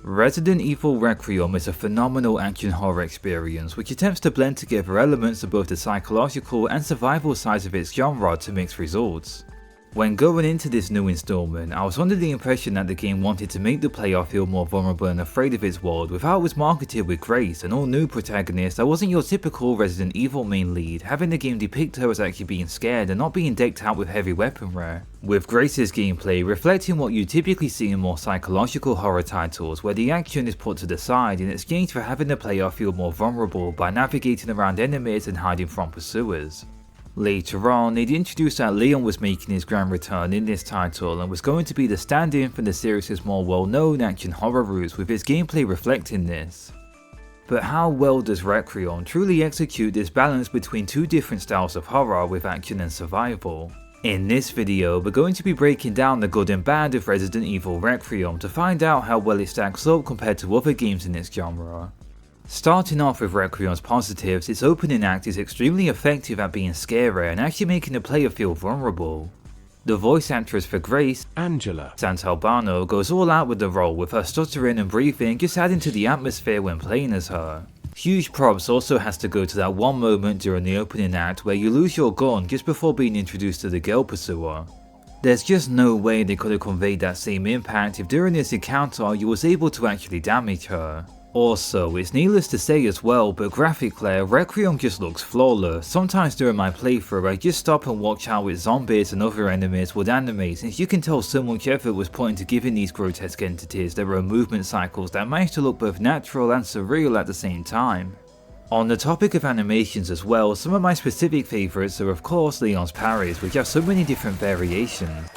Resident Evil Requiem is a phenomenal action horror experience which attempts to blend together elements of both the psychological and survival sides of its genre to mix results. When going into this new installment, I was under the impression that the game wanted to make the player feel more vulnerable and afraid of its world with how it was marketed with Grace, an all-new protagonist that wasn't your typical Resident Evil main lead, having the game depict her as actually being scared and not being decked out with heavy weaponry. With Grace's gameplay reflecting what you typically see in more psychological horror titles where the action is put to the side in exchange for having the player feel more vulnerable by navigating around enemies and hiding from pursuers. Later on, they'd introduced that Leon was making his grand return in this title and was going to be the stand-in for the series' more well-known action horror roots, with his gameplay reflecting this. But how well does Requiem truly execute this balance between two different styles of horror with action and survival? In this video, we're going to be breaking down the good and bad of Resident Evil Requiem to find out how well it stacks up compared to other games in its genre. Starting off with Requiem's positives, its opening act is extremely effective at being scary and actually making the player feel vulnerable. The voice actress for Grace, Angela Santalbano, goes all out with the role, with her stuttering and breathing just adding to the atmosphere when playing as her. Huge props also has to go to that one moment during the opening act where you lose your gun just before being introduced to the girl pursuer. There's just no way they could have conveyed that same impact if during this encounter you was able to actually damage her. Also, it's needless to say as well, but graphically, Requiem just looks flawless. Sometimes during my playthrough, I just stop and watch how its zombies and other enemies would animate, since you can tell so much effort was put into giving these grotesque entities their own movement cycles that manage to look both natural and surreal at the same time. On the topic of animations as well, some of my specific favourites are of course Leon's parries, which have so many different variations.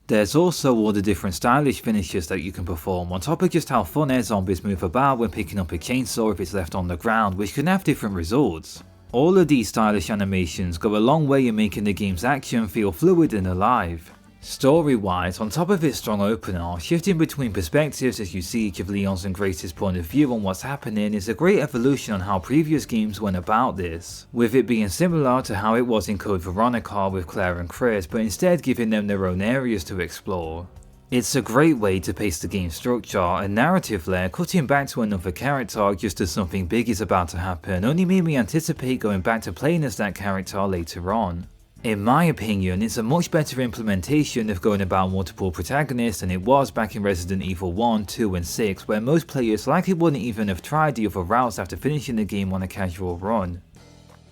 There's also all the different stylish finishes that you can perform, on top of just how fun air zombies move about when picking up a chainsaw if it's left on the ground, which can have different results. All of these stylish animations go a long way in making the game's action feel fluid and alive. Story-wise, on top of its strong opener, shifting between perspectives as you see each of Leon's and Grace's point of view on what's happening is a great evolution on how previous games went about this, with it being similar to how it was in Code Veronica with Claire and Chris, but instead giving them their own areas to explore. It's a great way to pace the game's structure, and narratively, cutting back to another character just as something big is about to happen only made me anticipate going back to playing as that character later on. In my opinion, it's a much better implementation of going about multiple protagonists than it was back in Resident Evil 1, 2 and 6, where most players likely wouldn't even have tried the other routes after finishing the game on a casual run.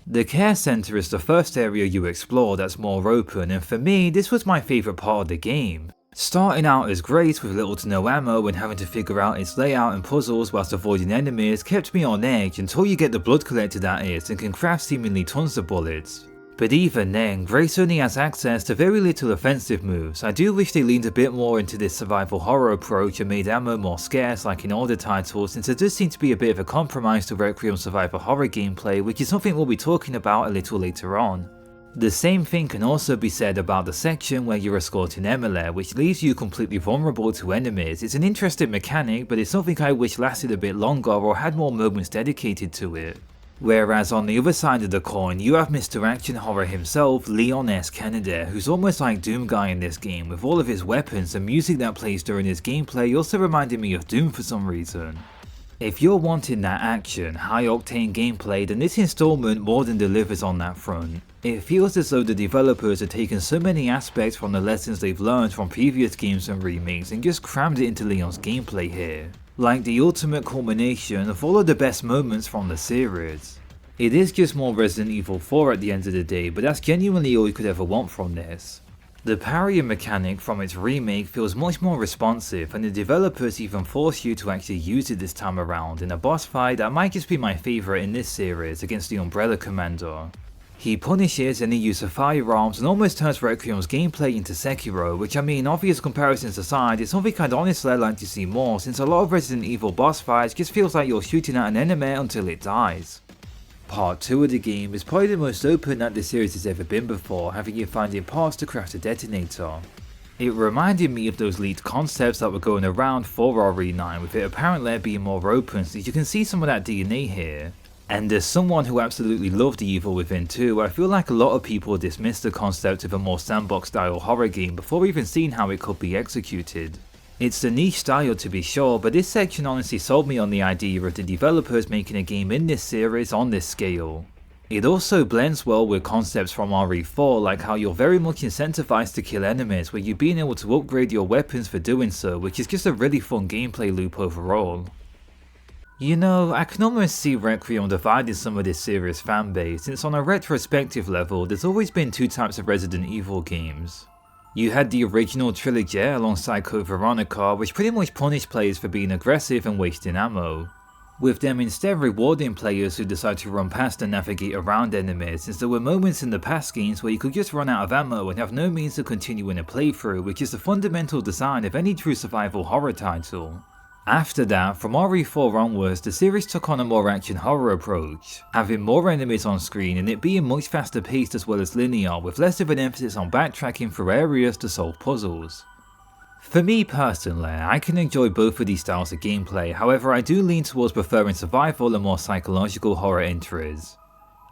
The care center is the first area you explore that's more open, and for me, this was my favourite part of the game. Starting out as Grace with little to no ammo and having to figure out its layout and puzzles whilst avoiding enemies kept me on edge until you get the blood collector that is and can craft seemingly tons of bullets. But even then, Grace only has access to very little offensive moves. I do wish they leaned a bit more into this survival horror approach and made ammo more scarce like in older titles, since it does seem to be a bit of a compromise to Requiem's survival horror gameplay, which is something we'll be talking about a little later on. The same thing can also be said about the section where you're escorting Emily, which leaves you completely vulnerable to enemies. It's an interesting mechanic, but it's something I wish lasted a bit longer or had more moments dedicated to it. Whereas on the other side of the coin, you have Mr. Action Horror himself, Leon S. Kennedy, who's almost like Doom Guy in this game, with all of his weapons and music that plays during his gameplay also reminded me of Doom for some reason. If you're wanting that action, high-octane gameplay, then this installment more than delivers on that front. It feels as though the developers have taken so many aspects from the lessons they've learned from previous games and remakes and just crammed it into Leon's gameplay here. Like the ultimate culmination of all of the best moments from the series. It is just more Resident Evil 4 at the end of the day, but that's genuinely all you could ever want from this. The parrying mechanic from its remake feels much more responsive, and the developers even force you to actually use it this time around in a boss fight that might just be my favourite in this series against the Umbrella Commander. He punishes any use of firearms and almost turns Requiem's gameplay into Sekiro, which I mean, obvious comparisons aside, is something I'd honestly like to see more, since a lot of Resident Evil boss fights just feels like you're shooting at an enemy until it dies. Part 2 of the game is probably the most open that the series has ever been before, having you finding parts to craft a detonator. It reminded me of those leaked concepts that were going around for RE9, with it apparently being more open, so you can see some of that DNA here. And as someone who absolutely loved Evil Within 2, I feel like a lot of people dismissed the concept of a more sandbox style horror game before even seeing how it could be executed. It's a niche style to be sure, but this section honestly sold me on the idea of the developers making a game in this series on this scale. It also blends well with concepts from RE4, like how you're very much incentivized to kill enemies, with you being able to upgrade your weapons for doing so, which is just a really fun gameplay loop overall. You know, I can almost see Requiem dividing some of this series' fanbase, since on a retrospective level, there's always been two types of Resident Evil games. You had the original trilogy alongside Code Veronica, which pretty much punished players for being aggressive and wasting ammo, with them instead rewarding players who decide to run past and navigate around enemies, since there were moments in the past games where you could just run out of ammo and have no means of continuing a playthrough, which is the fundamental design of any true survival horror title. After that, from RE4 onwards, the series took on a more action horror approach, having more enemies on screen and it being much faster paced as well as linear, with less of an emphasis on backtracking through areas to solve puzzles. For me personally, I can enjoy both of these styles of gameplay, however I do lean towards preferring survival and more psychological horror entries.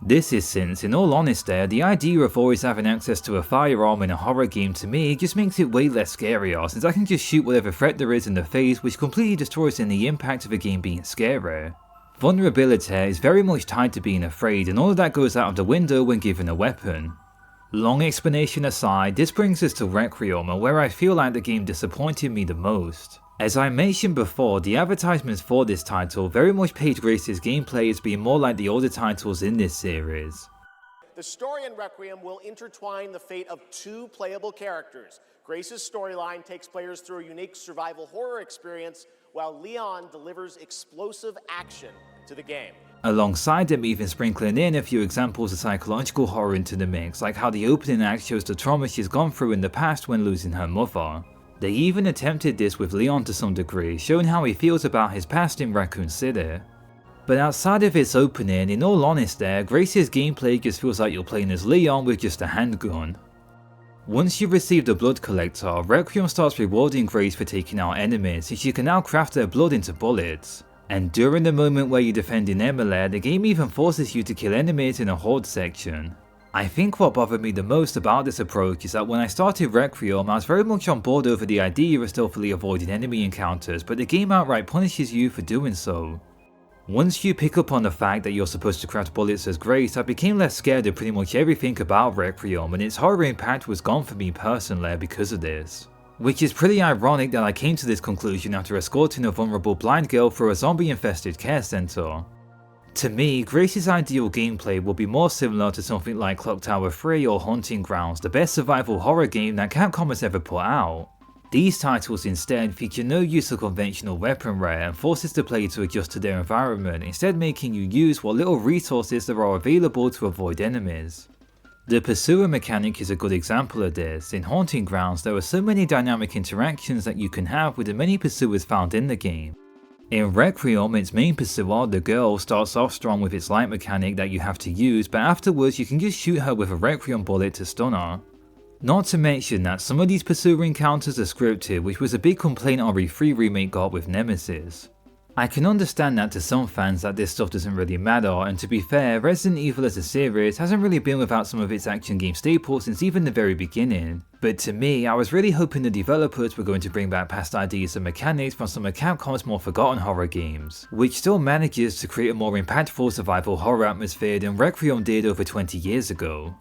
This is since, in all honesty, the idea of always having access to a firearm in a horror game to me just makes it way less scarier, since I can just shoot whatever threat there is in the face, which completely destroys any impact of a game being scary. Vulnerability is very much tied to being afraid, and all of that goes out of the window when given a weapon. Long explanation aside, this brings us to Requiem, and where I feel like the game disappointed me the most. As I mentioned before, the advertisements for this title very much paid Grace's gameplay as being more like the older titles in this series. The story in Requiem will intertwine the fate of two playable characters. Grace's storyline takes players through a unique survival horror experience, while Leon delivers explosive action to the game. Alongside them even sprinkling in a few examples of psychological horror into the mix, like how the opening act shows the trauma she's gone through in the past when losing her mother. They even attempted this with Leon to some degree, showing how he feels about his past in Raccoon City. But outside of its opening, in all honesty, Grace's gameplay just feels like you're playing as Leon with just a handgun. Once you receive the blood collector, Requiem starts rewarding Grace for taking out enemies, since you can now craft their blood into bullets. And during the moment where you're defending Emily, the game even forces you to kill enemies in a horde section. I think what bothered me the most about this approach is that when I started Requiem, I was very much on board over the idea of stealthily avoiding enemy encounters, but the game outright punishes you for doing so. Once you pick up on the fact that you're supposed to craft bullets as Grace, I became less scared of pretty much everything about Requiem, and its horror impact was gone for me personally because of this. Which is pretty ironic that I came to this conclusion after escorting a vulnerable blind girl through a zombie-infested care center. To me, Grace's ideal gameplay will be more similar to something like Clock Tower 3 or Haunting Grounds, the best survival horror game that Capcom has ever put out. These titles instead feature no use of conventional weaponry and forces the player to adjust to their environment, instead making you use what little resources there are available to avoid enemies. The pursuer mechanic is a good example of this. In Haunting Grounds, there are so many dynamic interactions that you can have with the many pursuers found in the game. In Requiem, its main pursuer, the girl, starts off strong with its light mechanic that you have to use, but afterwards you can just shoot her with a Requiem bullet to stun her. Not to mention that some of these pursuer encounters are scripted, which was a big complaint RE3 remake got with Nemesis. I can understand that to some fans that this stuff doesn't really matter, and to be fair, Resident Evil as a series hasn't really been without some of its action game staples since even the very beginning. But to me, I was really hoping the developers were going to bring back past ideas and mechanics from some of Capcom's more forgotten horror games, which still manages to create a more impactful survival horror atmosphere than Requiem did over 20 years ago.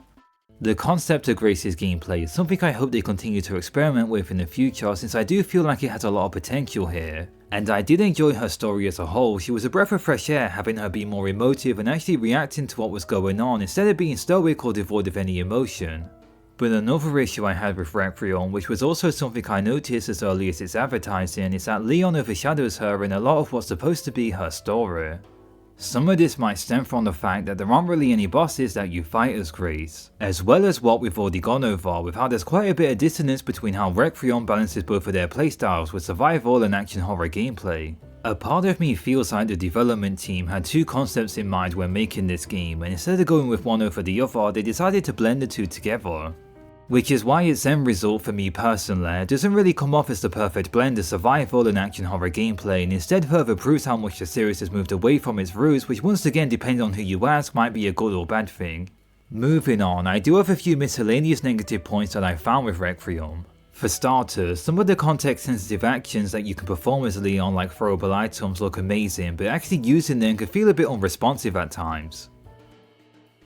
The concept of Grace's gameplay is something I hope they continue to experiment with in the future, since I do feel like it has a lot of potential here. And I did enjoy her story as a whole. She was a breath of fresh air, having her be more emotive and actually reacting to what was going on instead of being stoic or devoid of any emotion. But another issue I had with Requiem, which was also something I noticed as early as its advertising, is that Leon overshadows her in a lot of what's supposed to be her story. Some of this might stem from the fact that there aren't really any bosses that you fight as Grace, as well as what we've already gone over with how there's quite a bit of dissonance between how Requiem balances both of their playstyles with survival and action horror gameplay. A part of me feels like the development team had two concepts in mind when making this game, and instead of going with one over the other, they decided to blend the two together. Which is why its end result for me personally doesn't really come off as the perfect blend of survival and action horror gameplay, and instead further proves how much the series has moved away from its roots, which once again, depending on who you ask, might be a good or bad thing. Moving on, I do have a few miscellaneous negative points that I found with Requiem. For starters, some of the context-sensitive actions that you can perform as Leon, like throwable items, look amazing, but actually using them can feel a bit unresponsive at times.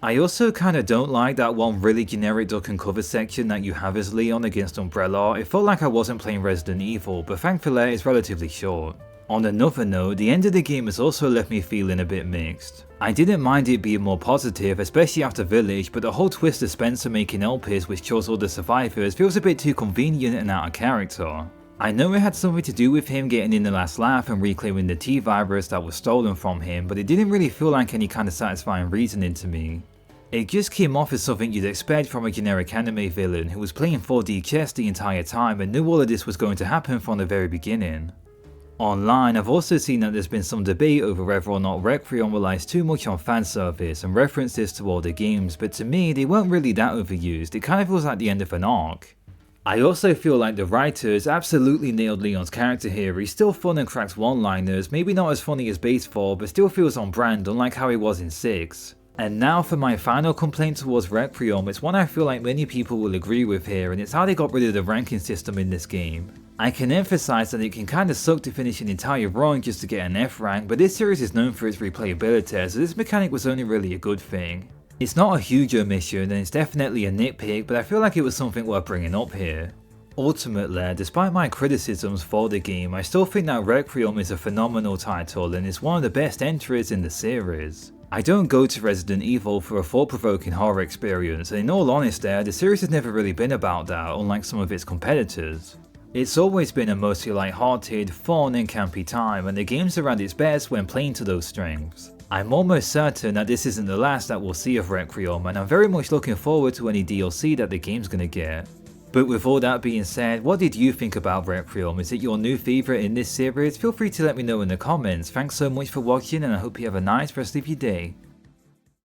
I also kinda don't like that one really generic duck and cover section that you have as Leon against Umbrella. It felt like I wasn't playing Resident Evil, but thankfully it's relatively short. On another note, the end of the game has also left me feeling a bit mixed. I didn't mind it being more positive, especially after Village, but the whole twist of Spencer making LPs which chose all the survivors feels a bit too convenient and out of character. I know it had something to do with him getting in the last laugh and reclaiming the T-virus that was stolen from him, but it didn't really feel like any kind of satisfying reasoning to me. It just came off as something you'd expect from a generic anime villain who was playing 4D chess the entire time and knew all of this was going to happen from the very beginning. Online, I've also seen that there's been some debate over whether or not Requiem relies too much on fanservice and references to older games, but to me, they weren't really that overused. It kind of feels like the end of an arc. I also feel like the writers absolutely nailed Leon's character here. He's still fun and cracks one-liners, maybe not as funny as Base 4, but still feels on brand, unlike how he was in 6. And now for my final complaint towards Requiem, it's one I feel like many people will agree with here, and it's how they got rid of the ranking system in this game. I can emphasize that it can kinda suck to finish an entire run just to get an F rank, but this series is known for its replayability, so this mechanic was only really a good thing. It's not a huge omission and it's definitely a nitpick, but I feel like it was something worth bringing up here. Ultimately, despite my criticisms for the game, I still think that Requiem is a phenomenal title and is one of the best entries in the series. I don't go to Resident Evil for a thought-provoking horror experience, and in all honesty, the series has never really been about that, unlike some of its competitors. It's always been a mostly light-hearted, fun and campy time, and the game's around its best when playing to those strengths. I'm almost certain that this isn't the last that we'll see of Requiem, and I'm very much looking forward to any DLC that the game's gonna get. But with all that being said, what did you think about Requiem? Is it your new favourite in this series? Feel free to let me know in the comments. Thanks so much for watching and I hope you have a nice rest of your day.